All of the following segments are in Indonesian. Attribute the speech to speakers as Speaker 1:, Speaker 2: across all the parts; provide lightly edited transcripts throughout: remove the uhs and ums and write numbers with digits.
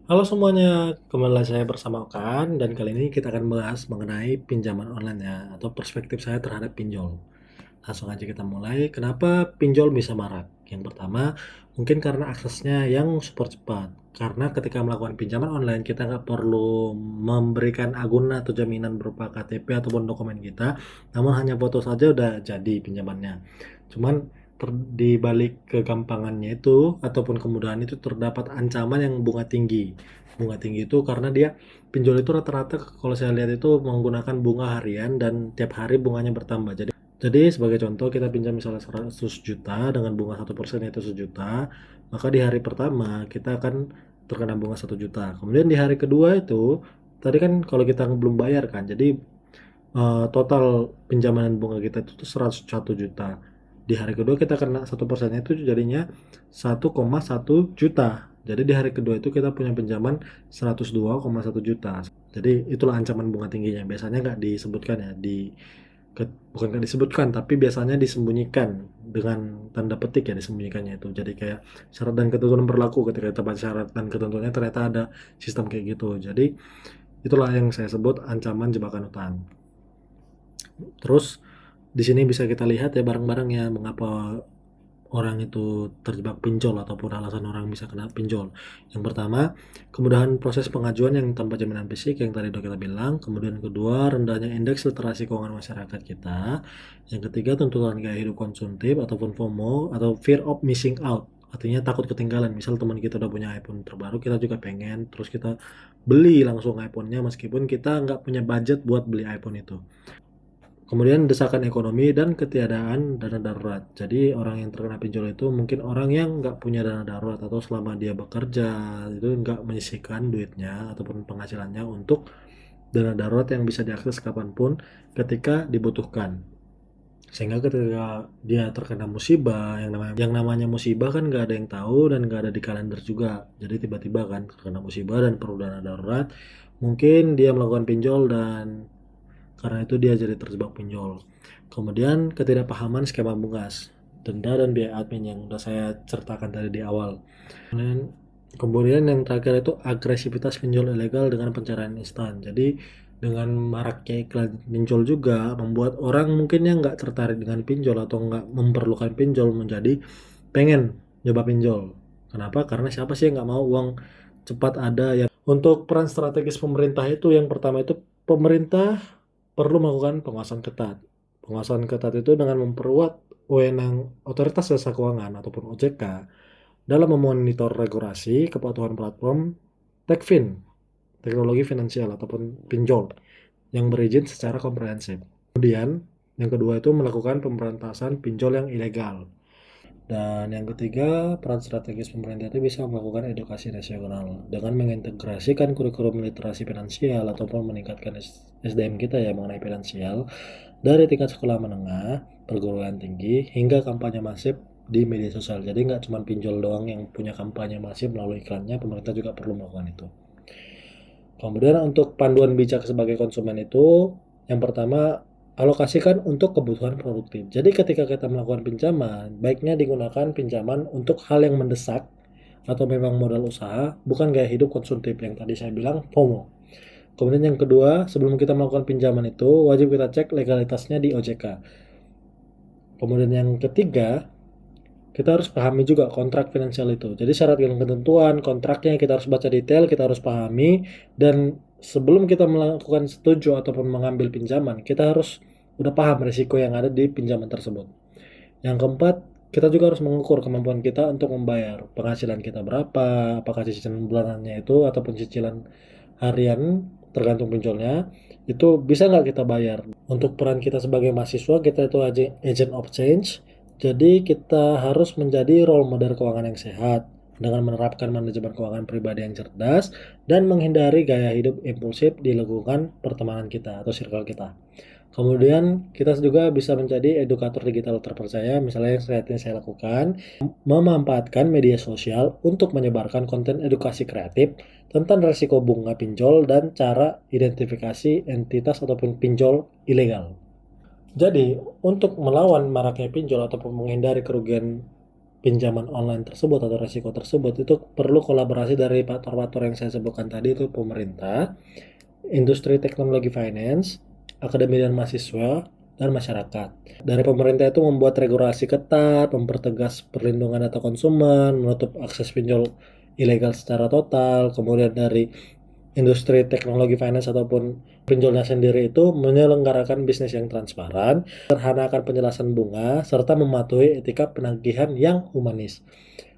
Speaker 1: Halo semuanya, kembali lagi saya bersama Okan dan kali ini kita akan bahas mengenai pinjaman online ya atau perspektif saya terhadap pinjol. Langsung aja kita mulai. Kenapa pinjol bisa marak? Yang pertama, mungkin karena aksesnya yang super cepat. Karena ketika melakukan pinjaman online, kita nggak perlu memberikan agunan atau jaminan berupa KTP ataupun dokumen kita, namun hanya foto saja udah jadi pinjamannya. Cuman di balik kegampangannya itu ataupun kemudahan itu terdapat ancaman yang bunga tinggi. Bunga tinggi itu karena dia pinjol itu rata-rata kalau saya lihat itu menggunakan bunga harian dan tiap hari bunganya bertambah. Jadi sebagai contoh kita pinjam misalnya 100 juta dengan bunga 1% yaitu sejuta, maka di hari pertama kita akan terkena bunga 1 juta. Kemudian di hari kedua itu tadi kan kalau kita belum bayar kan, jadi total pinjaman bunga kita itu tuh 101 juta. Di hari kedua kita kena 1%-nya itu jadinya 1,1 juta. Jadi di hari kedua itu kita punya pinjaman 102,1 juta. Jadi itulah ancaman bunga tingginya. Biasanya nggak disebutkan ya bukan nggak disebutkan tapi biasanya disembunyikan dengan tanda petik ya disembunyikannya itu. Jadi kayak syarat dan ketentuan berlaku ketika kita baca syarat dan ketentuannya ternyata ada sistem kayak gitu. Jadi itulah yang saya sebut ancaman jebakan utang. Terus di sini bisa kita lihat ya bareng-bareng ya mengapa orang itu terjebak pinjol ataupun alasan orang bisa kena pinjol. Yang pertama, kemudahan proses pengajuan yang tanpa jaminan fisik yang tadi udah kita bilang. Kemudian yang kedua, rendahnya indeks literasi keuangan masyarakat kita. Yang ketiga, tuntutan gaya hidup konsumtif ataupun FOMO atau fear of missing out. Artinya takut ketinggalan. Misal teman kita udah punya iPhone terbaru, kita juga pengen. Terus kita beli langsung iPhone-nya meskipun kita nggak punya budget buat beli iPhone itu. Kemudian desakan ekonomi dan ketiadaan dana darurat. Jadi orang yang terkena pinjol itu mungkin orang yang nggak punya dana darurat atau selama dia bekerja itu nggak menyisihkan duitnya ataupun penghasilannya untuk dana darurat yang bisa diakses kapanpun ketika dibutuhkan. Sehingga ketika dia terkena musibah, yang namanya musibah kan nggak ada yang tahu dan nggak ada di kalender juga. Jadi tiba-tiba kan terkena musibah dan perlu dana darurat, mungkin dia melakukan pinjol dan karena itu dia jadi terjebak pinjol. Kemudian ketidakpahaman skema bungas, denda dan biaya admin yang udah saya ceritakan tadi di awal. Kemudian yang terakhir itu agresivitas pinjol ilegal dengan pencarian instan. Jadi dengan maraknya iklan pinjol juga membuat orang mungkin yang nggak tertarik dengan pinjol atau nggak memerlukan pinjol menjadi pengen nyoba pinjol. Kenapa? Karena siapa sih yang nggak mau uang cepat ada ya. Untuk peran strategis pemerintah itu yang pertama itu pemerintah perlu melakukan pengawasan ketat. Pengawasan ketat itu dengan memperkuat wewenang Otoritas Jasa Keuangan ataupun OJK dalam memonitor regulasi kepatuhan platform TechFin, teknologi finansial ataupun pinjol yang berizin secara komprehensif. Kemudian, yang kedua itu melakukan pemberantasan pinjol yang ilegal. Dan yang ketiga, peran strategis pemerintah itu bisa melakukan edukasi nasional dengan mengintegrasikan kurikulum literasi finansial ataupun meningkatkan SDM kita ya mengenai finansial dari tingkat sekolah menengah, perguruan tinggi, hingga kampanye masif di media sosial. Jadi nggak cuma pinjol doang yang punya kampanye masif melalui iklannya, pemerintah juga perlu melakukan itu. Kemudian untuk panduan bijak sebagai konsumen itu, yang pertama alokasikan untuk kebutuhan produktif. Jadi ketika kita melakukan pinjaman, baiknya digunakan pinjaman untuk hal yang mendesak atau memang modal usaha, bukan gaya hidup konsumtif yang tadi saya bilang FOMO. Kemudian yang kedua, sebelum kita melakukan pinjaman itu, wajib kita cek legalitasnya di OJK. Kemudian yang ketiga, kita harus pahami juga kontrak finansial itu. Jadi syarat dan ketentuan kontraknya kita harus baca detail, kita harus pahami dan sebelum kita melakukan setuju ataupun mengambil pinjaman, kita harus udah paham risiko yang ada di pinjaman tersebut. Yang keempat, kita juga harus mengukur kemampuan kita untuk membayar. Penghasilan kita berapa, apakah cicilan bulanannya itu ataupun cicilan harian tergantung pinjolnya, itu bisa nggak kita bayar. Untuk peran kita sebagai mahasiswa, kita itu agent of change. Jadi kita harus menjadi role model keuangan yang sehat dengan menerapkan manajemen keuangan pribadi yang cerdas dan menghindari gaya hidup impulsif di lingkungan pertemanan kita atau circle kita. Kemudian kita juga bisa menjadi edukator digital terpercaya, misalnya yang saat ini saya lakukan, memanfaatkan media sosial untuk menyebarkan konten edukasi kreatif tentang risiko bunga pinjol dan cara identifikasi entitas ataupun pinjol ilegal. Jadi, untuk melawan maraknya pinjol ataupun menghindari kerugian pinjaman online tersebut atau resiko tersebut itu perlu kolaborasi dari faktor-faktor yang saya sebutkan tadi, itu pemerintah, industri teknologi finance, akademi dan mahasiswa, dan masyarakat. Dari pemerintah itu membuat regulasi ketat, mempertegas perlindungan data konsumen, menutup akses pinjol ilegal secara total. Kemudian dari industri teknologi finance ataupun pinjolnya sendiri itu menyelenggarakan bisnis yang transparan, sederhanakan penjelasan bunga, serta mematuhi etika penagihan yang humanis.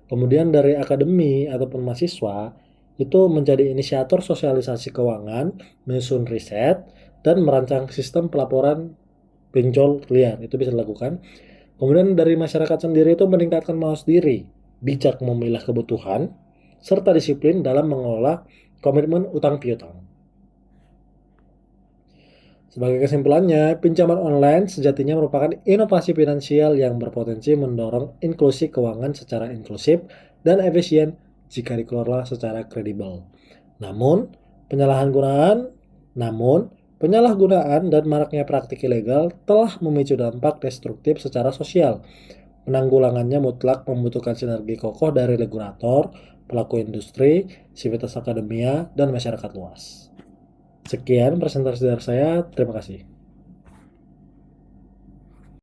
Speaker 1: Kemudian dari akademi ataupun mahasiswa itu menjadi inisiator sosialisasi keuangan, menyusun riset, dan merancang sistem pelaporan pinjol liar. Itu bisa dilakukan. Kemudian dari masyarakat sendiri itu meningkatkan mawas diri, bijak memilah kebutuhan, serta disiplin dalam mengelola komitmen utang piutang. Sebagai kesimpulannya, pinjaman online sejatinya merupakan inovasi finansial yang berpotensi mendorong inklusi keuangan secara inklusif dan efisien jika dikelola secara kredibel. Namun, penyalahgunaan namun penyalahgunaan dan maraknya praktik ilegal telah memicu dampak destruktif secara sosial. Penanggulangannya mutlak membutuhkan sinergi kokoh dari regulator, pelaku industri, sivitas akademia, dan masyarakat luas. Sekian presentasi dari saya. Terima kasih.